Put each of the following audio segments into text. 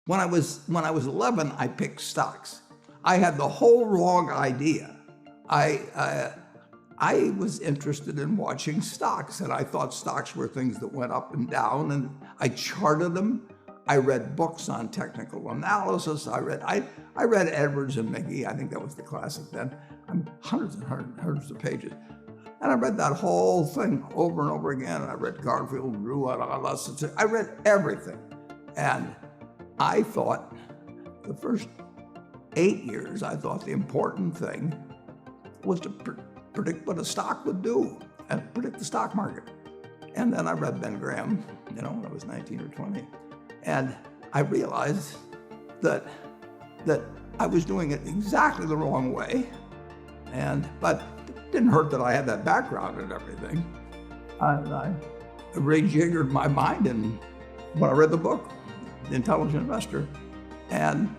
When I was 11, I picked stocks. I had the whole wrong idea. I was interested in watching stocks, and I thought stocks were things that went up and down, and I charted them. I read books on technical analysis. I read Edwards and McGee. I think that was the classic then. Hundreds and hundreds of pages. And I read that whole thing over and over again. And I read Garfield, Drew, I read everything. And I thought the first 8 years, I thought the important thing was to predict what a stock would do and predict the stock market. And then I read Ben Graham, when I was 19 or 20. And I realized that I was doing it exactly the wrong way. But it didn't hurt that I had that background and everything. I rejiggered my mind and when I read the book, The Intelligent Investor. And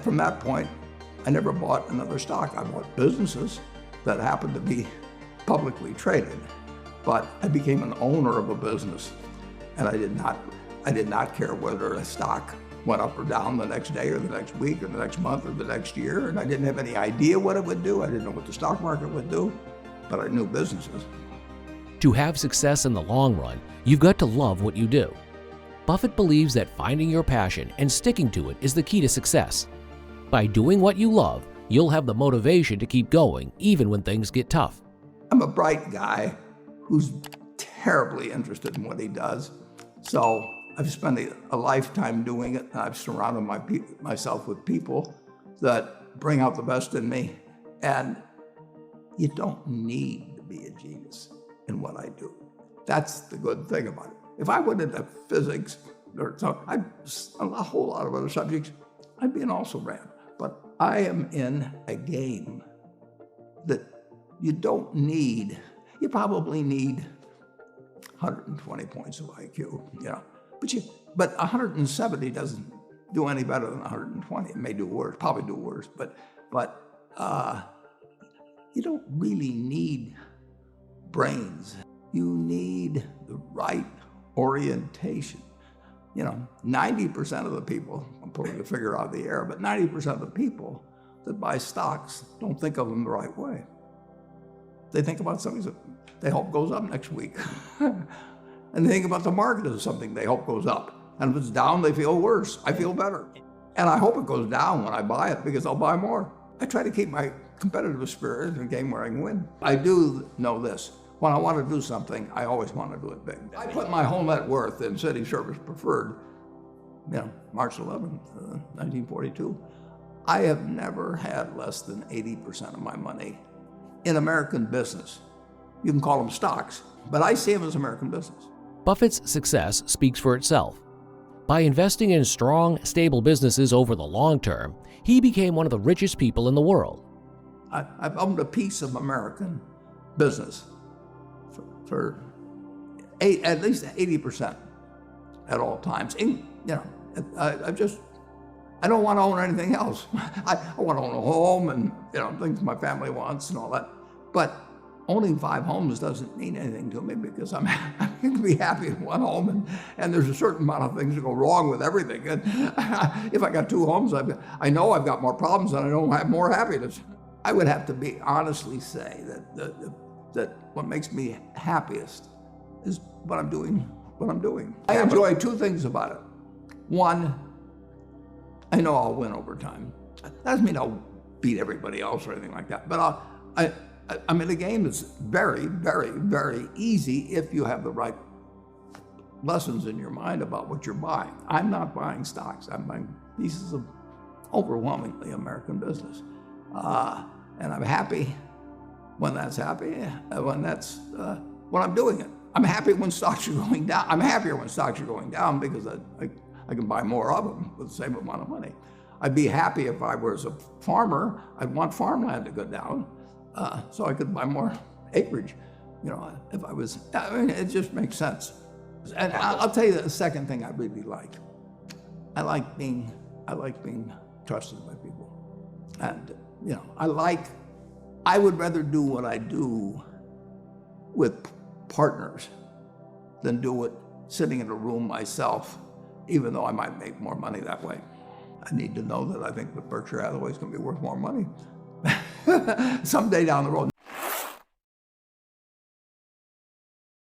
from that point, I never bought another stock. I bought businesses that happened to be publicly traded. But I became an owner of a business, and I did not care whether a stock went up or down the next day or the next week or the next month or the next year, and I didn't have any idea what it would do. I didn't know what the stock market would do, but I knew businesses. To have success in the long run, you've got to love what you do. Buffett believes that finding your passion and sticking to it is the key to success. By doing what you love, you'll have the motivation to keep going even when things get tough. I'm a bright guy who's terribly interested in what he does. So I've spent a lifetime doing it, and I've surrounded myself with people that bring out the best in me. And you don't need to be a genius in what I do. That's the good thing about it. If I went into physics or a whole lot of other subjects, I'd be an also-ran. But I am in a game that you don't need. You probably need 120 points of IQ, but 170 doesn't do any better than 120. It may do worse, probably do worse, but you don't really need brains. You need the right orientation. 90% of the people, I'm pulling a figure out of the air, but 90% of the people that buy stocks don't think of them the right way. They think about something that they hope goes up next week. And they think about the market as something they hope goes up. And if it's down, they feel worse. I feel better. And I hope it goes down when I buy it because I'll buy more. I try to keep my competitive spirit in a game where I can win. I do know this. When I want to do something, I always want to do it big. I put my whole net worth in City Service Preferred, March 11th, 1942. I have never had less than 80% of my money in American business. You can call them stocks, but I see them as American business. Buffett's success speaks for itself. By investing in strong, stable businesses over the long term, he became one of the richest people in the world. I've owned a piece of American business for at least 80% at all times. I don't want to own anything else. I want to own a home and things my family wants and all that. But owning 5 homes doesn't mean anything to me because I can be happy in one home and there's a certain amount of things that go wrong with everything. And if I got 2 homes, I know I've got more problems and I don't have more happiness. I would have to honestly say that what makes me happiest is what I'm doing. I enjoy 2 things about it. One, I know I'll win over time. That doesn't mean I'll beat everybody else or anything like that, but I'm in a game that's very, very, very easy if you have the right lessons in your mind about what you're buying. I'm not buying stocks. I'm buying pieces of overwhelmingly American business. And I'm happy when that's when I'm doing it. I'm happy when stocks are going down. I'm happier when stocks are going down because I can buy more of them with the same amount of money. I'd be happy if I was a farmer. I'd want farmland to go down so I could buy more acreage. If I was, it just makes sense. And I'll tell you the second thing I really like. I like being trusted by people. And, I would rather do what I do with partners than do it sitting in a room myself, even though I might make more money that way. I need to know that I think that Berkshire Hathaway is going to be worth more money someday down the road.